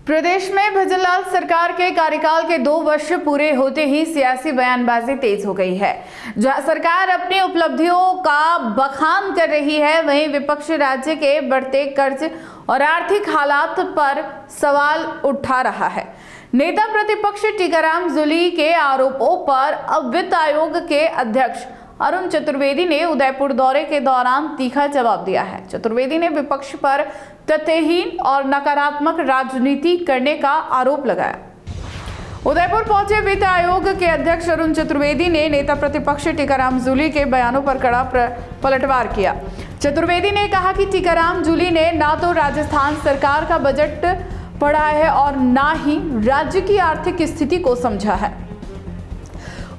प्रदेश में भजनलाल सरकार के कार्यकाल के 2 वर्ष पूरे होते ही सियासी बयानबाजी तेज हो गई है। जहां सरकार अपनी उपलब्धियों का बखान कर रही है, वहीं विपक्ष राज्य के बढ़ते कर्ज और आर्थिक हालात पर सवाल उठा रहा है। नेता प्रतिपक्ष टीकाराम जूली के आरोपों पर अब वित्त आयोग के अध्यक्ष अरुण चतुर्वेदी ने उदयपुर दौरे के दौरान तीखा जवाब दिया है। चतुर्वेदी ने विपक्ष पर तथ्यहीन और नकारात्मक राजनीति करने का आरोप लगाया। उदयपुर पहुंचे वित्त आयोग के अध्यक्ष अरुण चतुर्वेदी ने नेता प्रतिपक्ष टीकाराम जूली के बयानों पर कड़ा पलटवार किया। चतुर्वेदी ने कहा कि टीकाराम जूली ने ना तो राजस्थान सरकार का बजट पढ़ा है और ना ही राज्य की आर्थिक स्थिति को समझा है।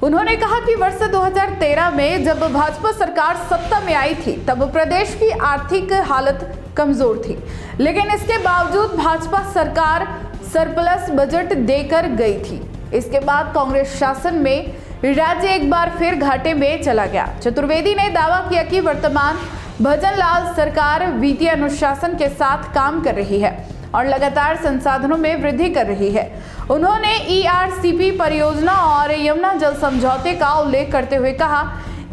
उन्होंने कहा कि वर्ष 2013 में जब भाजपा सरकार सत्ता में आई थी, तब प्रदेश की आर्थिक हालत कमजोर थी, लेकिन इसके बावजूद भाजपा सरकार सरप्लस बजट देकर गई थी। इसके बाद कांग्रेस शासन में राज्य एक बार फिर घाटे में चला गया। चतुर्वेदी ने दावा किया कि वर्तमान भजनलाल सरकार वित्तीय अनुशासन के साथ काम कर रही है और लगातार संसाधनों में वृद्धि कर रही है। उन्होंने ERCP परियोजना और यमुना जल समझौते का उल्लेख करते हुए कहा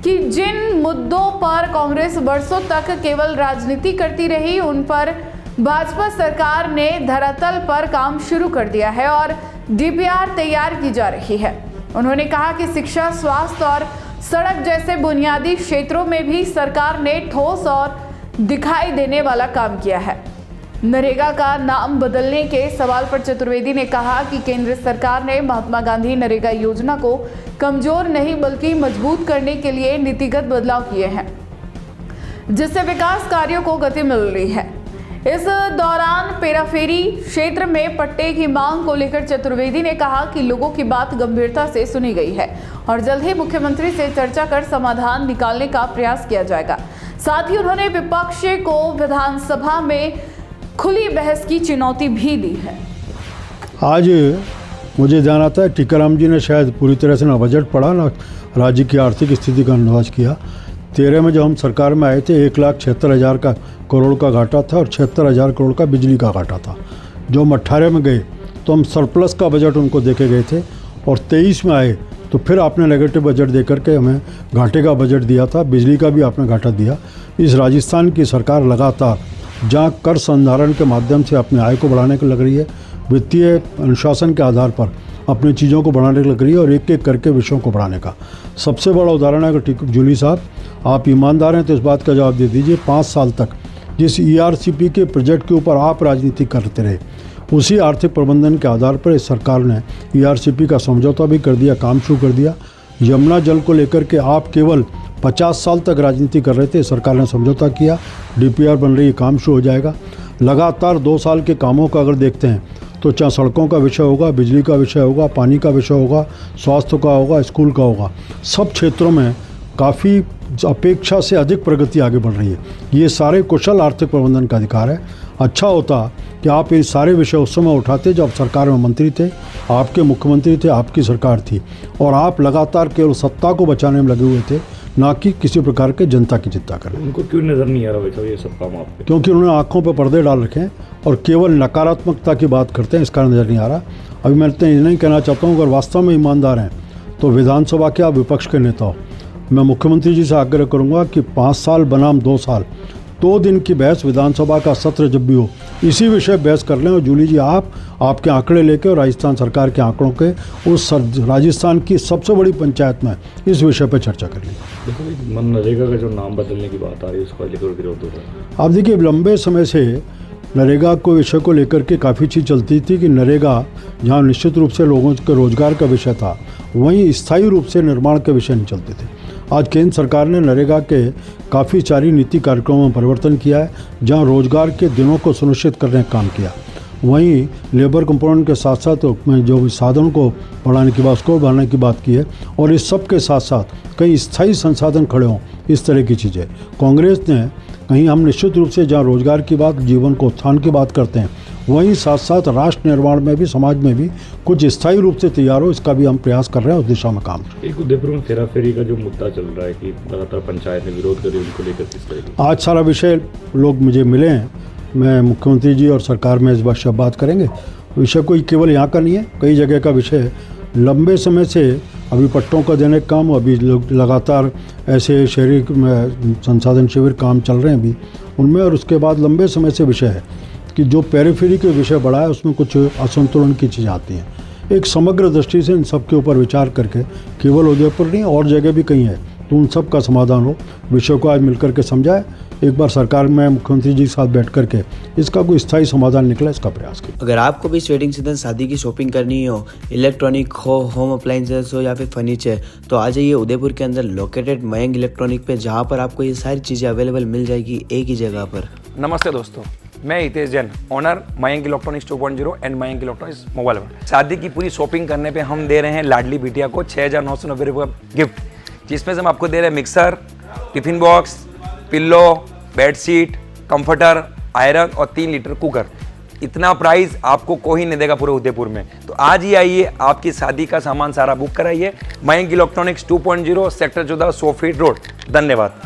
कि जिन मुद्दों पर कांग्रेस वर्षों तक केवल राजनीति करती रही, उन पर भाजपा सरकार ने धरातल पर काम शुरू कर दिया है और DPR तैयार की जा रही है। उन्होंने कहा कि शिक्षा, स्वास्थ्य और सड़क जैसे बुनियादी क्षेत्रों में भी सरकार ने ठोस और दिखाई देने वाला काम किया है। नरेगा का नाम बदलने के सवाल पर चतुर्वेदी ने कहा कि केंद्र सरकार ने महात्मा गांधी नरेगा योजना को कमजोर नहीं बल्कि मजबूत करने के लिए नीतिगत बदलाव किए हैं, जिससे विकास कार्यों को गति मिल रही है। इस दौरान पेराफेरी क्षेत्र में पट्टे की मांग को लेकर चतुर्वेदी ने कहा कि लोगों की बात गंभीरता से सुनी गई है और जल्द ही मुख्यमंत्री से चर्चा कर समाधान निकालने का प्रयास किया जाएगा। साथ ही उन्होंने विपक्ष को विधानसभा में खुली बहस की चुनौती भी दी है। आज मुझे ध्यान आता है टीकाराम जी ने शायद पूरी तरह से ना बजट पढ़ा ना राज्य की आर्थिक स्थिति का अंदाज किया। 13 में जब हम सरकार में आए थे 1,76,000 का करोड़ का घाटा था और 76,000 करोड़ का बिजली का घाटा था। जो हम 18 में गए तो हम सरप्लस का बजट उनको देके गए थे और 23 में आए तो फिर आपने नेगेटिव बजट दे करके हमें घाटे का बजट दिया था। बिजली का भी आपने घाटा दिया। इस राजस्थान की सरकार लगातार जहाँ कर संधारण के माध्यम से अपने आय को बढ़ाने को लग रही है, वित्तीय अनुशासन के आधार पर अपनी चीज़ों को बढ़ाने लग रही है और एक एक करके विषयों को बढ़ाने का सबसे बड़ा उदाहरण है कि जूली साहब, आप ईमानदार हैं तो इस बात का जवाब दे दीजिए। 5 साल तक जिस ERCP के प्रोजेक्ट के ऊपर आप राजनीति करते रहे, उसी आर्थिक प्रबंधन के आधार पर इस सरकार ने ERCP का समझौता भी कर दिया, काम शुरू कर दिया। यमुना जल को लेकर के आप केवल 50 साल तक राजनीति कर रहे थे, सरकार ने समझौता किया, DPR बन रही है, काम शुरू हो जाएगा। लगातार 2 साल के कामों का अगर देखते हैं तो चाहे सड़कों का विषय होगा, बिजली का विषय होगा, पानी का विषय होगा, स्वास्थ्य का होगा, स्कूल का होगा, सब क्षेत्रों में काफ़ी अपेक्षा से अधिक प्रगति आगे बढ़ रही है। ये सारे कुशल आर्थिक प्रबंधन का अधिकार है। अच्छा होता कि आप ये सारे विषय उस समय उठाते जब सरकार में मंत्री थे, आपके मुख्यमंत्री थे, आपकी सरकार थी और आप लगातार केवल सत्ता को बचाने में लगे हुए थे, ना कि किसी प्रकार के जनता की चिंता करें। उनको क्यों नज़र नहीं आ रहा वैसे ये सब काम आपके? क्योंकि उन्होंने आंखों पर पर्दे डाल रखे हैं और केवल नकारात्मकता की बात करते हैं, इसका नज़र नहीं आ रहा। अभी मैं ये नहीं कहना चाहता हूँ, अगर वास्तव में ईमानदार हैं तो विधानसभा के आप विपक्ष के नेता हो, मैं मुख्यमंत्री जी से आग्रह करूँगा कि 5 साल बनाम 2 साल 2 दिन की बहस विधानसभा का सत्र जब भी हो इसी विषय बहस कर लें और जूली जी आप आपके आंकड़े लेके और राजस्थान सरकार के आंकड़ों के उस राजस्थान की सबसे बड़ी पंचायत में इस विषय पर चर्चा कर ली। देखो, मनरेगा का जो नाम बदलने की बात आ रही है उसको लेकर विरोध हो रहा है। आप देखिए, लंबे समय से नरेगा को विषय को लेकर के काफ़ी चीज़ चलती थी कि नरेगा जहाँ निश्चित रूप से लोगों के रोजगार का विषय था, वहीं स्थायी रूप से निर्माण के विषय नहीं चलते थे। आज केंद्र सरकार ने नरेगा के काफ़ी सारी नीति कार्यक्रमों में परिवर्तन किया है, जहाँ रोजगार के दिनों को सुनिश्चित करने का काम किया। वहीं लेबर कंपोनेंट के साथ साथ जो साधन को बढ़ाने की बात, उसको बढ़ाने की बात की है और इस सब के साथ साथ कई स्थायी संसाधन खड़े हों, इस तरह की चीज़ें कांग्रेस ने कहीं हम निश्चित रूप से जहाँ रोजगार की बात, जीवन को उत्थान की बात करते हैं, वहीं साथ साथ राष्ट्र निर्माण में भी, समाज में भी कुछ स्थायी रूप से तैयार हो, इसका भी हम प्रयास कर रहे हैं, उस दिशा में काम। एक उदयपुर में फेराफेरी का जो मुद्दा चल रहा है कि लगातार पंचायत ने विरोध कर रही है, उनको लेकर किस तरह? आज सारा विषय लोग मुझे मिले हैं, मैं मुख्यमंत्री जी और सरकार में इस बात करेंगे विषय कोई केवल यहाँ का नहीं है, कई जगह का विषय है। लंबे समय से अभी पट्टों का देने का काम, अभी लोग लगातार ऐसे शहरी संसाधन शिविर काम चल रहे हैं अभी उनमें, और उसके बाद लंबे समय से विषय है कि जो पेरिफेरी के विषय बढ़ा है उसमें कुछ असंतुलन की चीज़ें आती हैं। एक समग्र दृष्टि से इन सब के ऊपर विचार करके केवल उदयपुर नहीं और जगह भी कहीं है तो उन सब का समाधान हो, विषय को आज मिलकर के समझाए, एक बार सरकार में मुख्यमंत्री जी के साथ बैठ करके इसका कोई स्थायी समाधान निकला, इसका प्रयास किया। अगर आपको भी इस वेडिंग सीजन शादी की शॉपिंग करनी हो, इलेक्ट्रॉनिक हो, होम अप्लाइंसेस हो या फिर फर्नीचर, तो आ जाइए उदयपुर के अंदर लोकेटेड मयंक इलेक्ट्रॉनिक पे, जहाँ पर आपको ये सारी चीज़ें अवेलेबल मिल जाएगी एक ही जगह पर। नमस्ते दोस्तों, मैं Hitesh Jain, owner Mayank electronics 2.0 and Mayank electronics mobile world. शादी की पूरी शॉपिंग करने पे हम दे रहे हैं लाडली बिटिया को 6,990 रुपये का गिफ्ट, जिसमें से हम आपको दे रहे हैं mixer, tiffin box, pillow, bedsheet, comforter, iron और 3 लीटर कुकर। इतना प्राइस आपको कोई नहीं देगा पूरे उदयपुर में। तो आज ही आइए, आपकी शादी का सामान सारा बुक कराइए। Mayank electronics 2.0 sector 14 100 feet road. धन्यवाद।